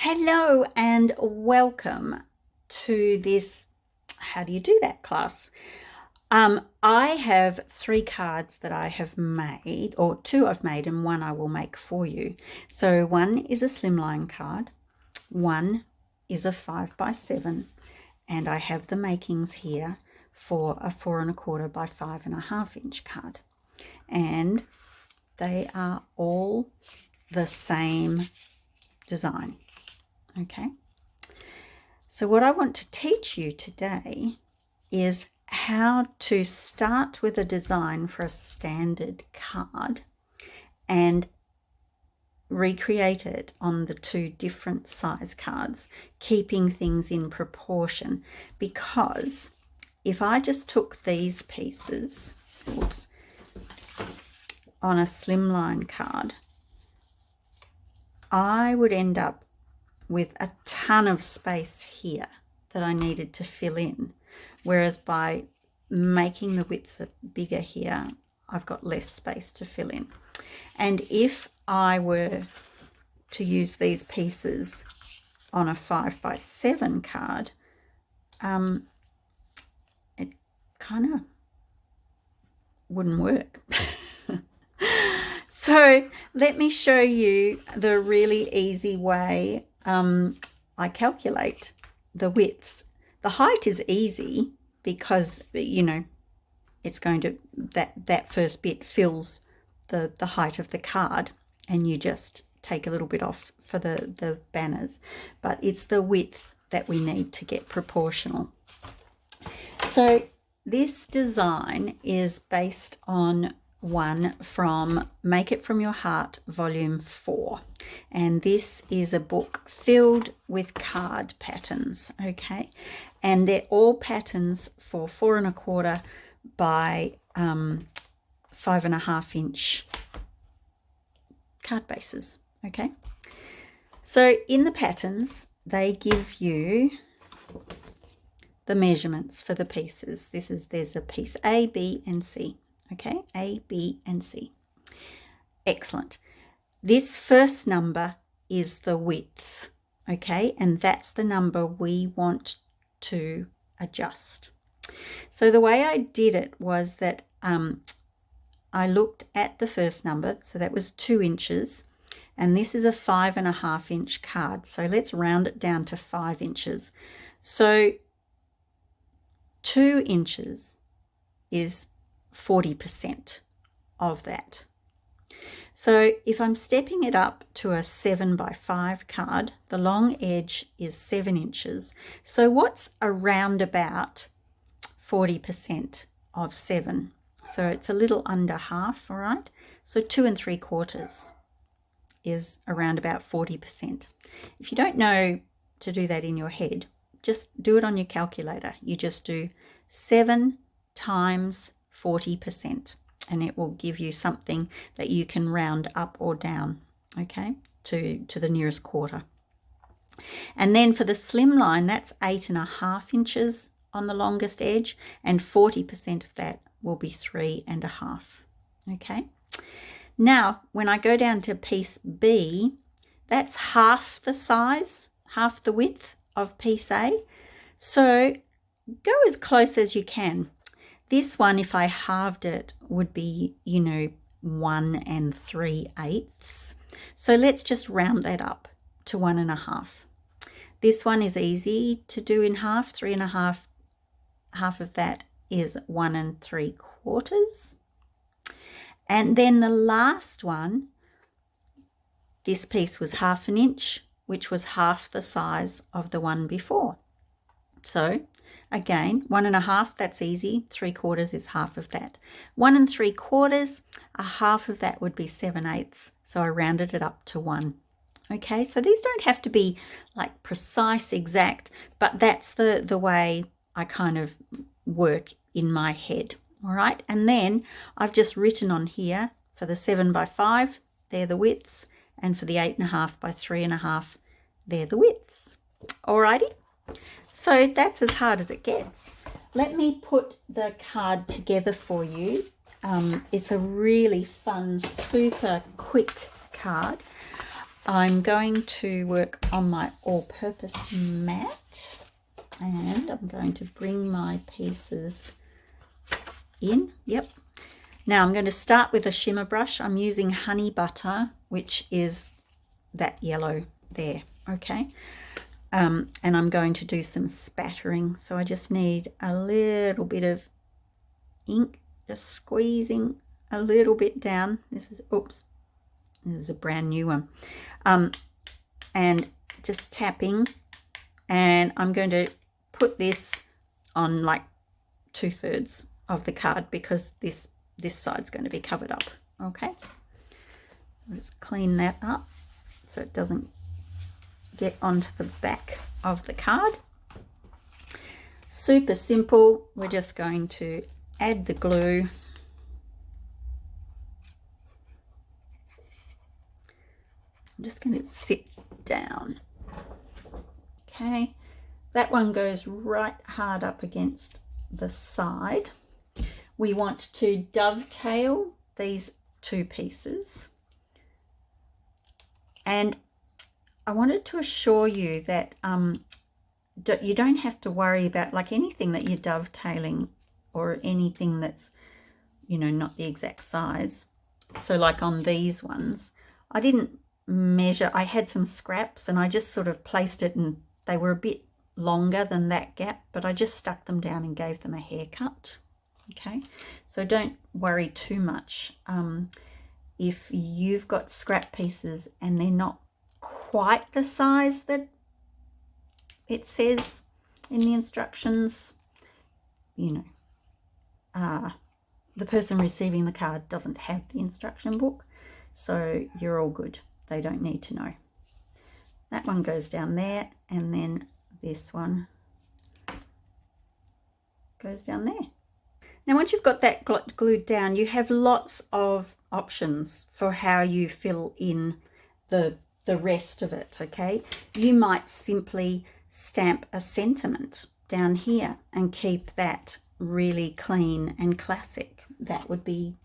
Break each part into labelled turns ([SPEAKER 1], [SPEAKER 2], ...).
[SPEAKER 1] Hello and welcome to this How Do You Do That class. I have 3 cards that I have made, or 2 I've made and 1 I will make for you. So one is a slimline card, 1 is a 5x7, and I have the makings here for a 4 1/4 by 5 1/2 inch card. And they are all the same design. Okay, so what I want to teach you today is how to start with a design for a standard card and recreate it on the 2 different size cards, keeping things in proportion. Because if I just took these pieces, on a slimline card, I would end up with a ton of space here that I needed to fill in. Whereas by making the widths bigger here, I've got less space to fill in. And if I were to use these pieces on a 5x7 card, it kind of wouldn't work. So let me show you the really easy way I calculate the widths. The height is easy because, you know, it's going to, that first bit fills the height of the card, and you just take a little bit off for the banners. But it's the width that we need to get proportional. So this design is based on one from Make It From Your Heart, Volume 4. And this is a book filled with card patterns, okay? And they're all patterns for 4 1/4 by 5 1/2 inch card bases, okay? So in the patterns, they give you the measurements for the pieces. There's a piece A, B, and C. Okay, A, B, and C. Excellent. This first number is the width, okay, and that's the number we want to adjust. So the way I did it was that I looked at the first number, so that was 2 inches, and this is a 5 1/2 inch card. So let's round it down to 5 inches. So 2 inches is 40% of that. So if I'm stepping it up to a 7x5 card, the long edge is 7 inches. So what's around about 40% of 7? So it's a little under half, all right? So 2 3/4 is around about 40%. If you don't know to do that in your head, just do it on your calculator. You just do 7 times 40%, and it will give you something that you can round up or down, okay, to the nearest quarter. And then for the slimline, that's 8 1/2 inches on the longest edge, and 40% of that will be 3 1/2. Okay, now when I go down to piece B, that's half the size, half the width of piece A. So go as close as you can. This one, if I halved it, would be, 1 3/8. So let's just round that up to 1 1/2. This one is easy to do in half, 3 1/2. Half of that is 1 3/4. And then the last one, this piece was 1/2 inch, which was half the size of the one before. So again, 1 1/2, that's easy. 3/4 is half of that. 1 3/4, a half of that would be 7/8. So I rounded it up to 1. Okay, so these don't have to be like precise, exact, but that's the way I kind of work in my head. All right, and then I've just written on here for the 7x5, they're the widths, and for the 8 1/2 by 3 1/2, they're the widths. All righty. So that's as hard as it gets. Let me put the card together for you. It's a really fun, super quick card. I'm going to work on my all-purpose mat, and I'm going to bring my pieces in. Yep. Now I'm going to start with a shimmer brush. I'm using Honey Butter, which is that yellow there, okay? And I'm going to do some spattering. So I just need a little bit of ink, just squeezing a little bit down. This is, oops, this is a brand new one. And just tapping, and I'm going to put this on like 2/3 of the card because this side's going to be covered up, okay? So just clean that up so it doesn't get onto the back of the card. Super simple. We're just going to add the glue. I'm just going to sit down. Okay, that one goes right hard up against the side. We want to dovetail these two pieces. And I wanted to assure you that you don't have to worry about, like, anything that you're dovetailing or anything that's, you know, not the exact size. So like on these ones, I didn't measure. I had some scraps and I just sort of placed it, and they were a bit longer than that gap, but I just stuck them down and gave them a haircut. Okay, so don't worry too much if you've got scrap pieces and they're not quite the size that it says in the instructions. You know, the person receiving the card doesn't have the instruction book, so you're all good. They don't need to know. That one goes down there, and then this one goes down there. Now, once you've got that glued down, you have lots of options for how you fill in the rest of it, okay? You might simply stamp a sentiment down here and keep that really clean and classic. That would be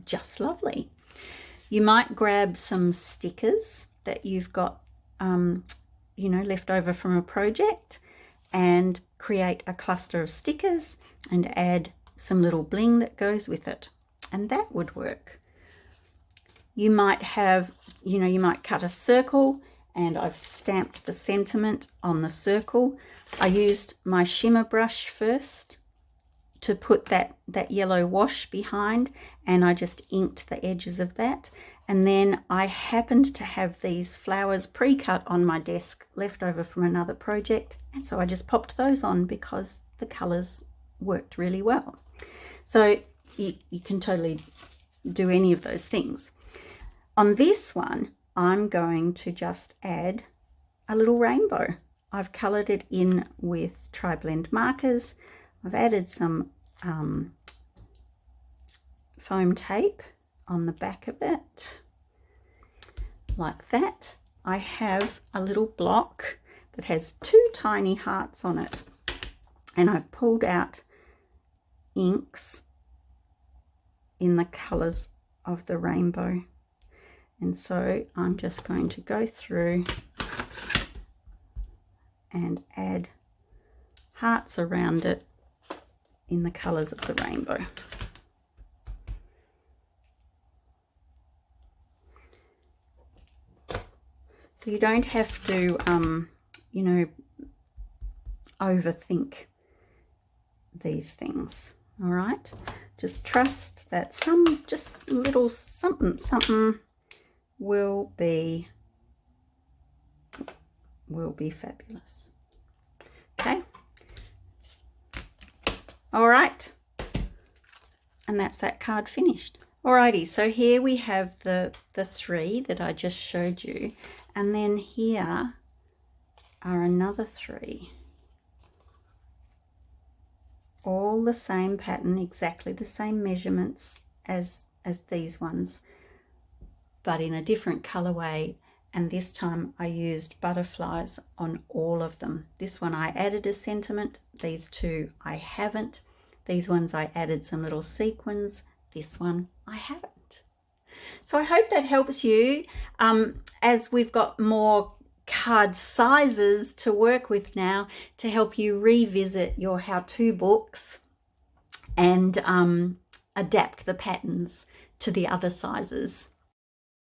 [SPEAKER 1] just lovely. You might grab some stickers that you've got, you know, left over from a project and create a cluster of stickers and add some little bling that goes with it, and that would work. You might have, you know, you might cut a circle, and I've stamped the sentiment on the circle. I used my shimmer brush first to put that yellow wash behind, and I just inked the edges of that. And then I happened to have these flowers pre-cut on my desk, left over from another project, and so I just popped those on because the colors worked really well. So you can totally do any of those things. On this one, I'm going to just add a little rainbow. I've colored it in with tri-blend markers. I've added some foam tape on the back of it, like that. I have a little block that has 2 tiny hearts on it, and I've pulled out inks in the colors of the rainbow, and so I'm just going to go through and add hearts around it in the colors of the rainbow. So you don't have to you know, overthink these things. All right, just trust that just little something will be fabulous. Okay, all right, and that's that card finished. Alrighty, so here we have the 3 that I just showed you, and then here are another 3. All the same pattern, exactly the same measurements as these ones, but in a different colorway, and this time I used butterflies on all of them. This one I added a sentiment, these 2 I haven't. These ones I added some little sequins, this one I haven't. So I hope that helps you as we've got more card sizes to work with now to help you revisit your how-to books and adapt the patterns to the other sizes.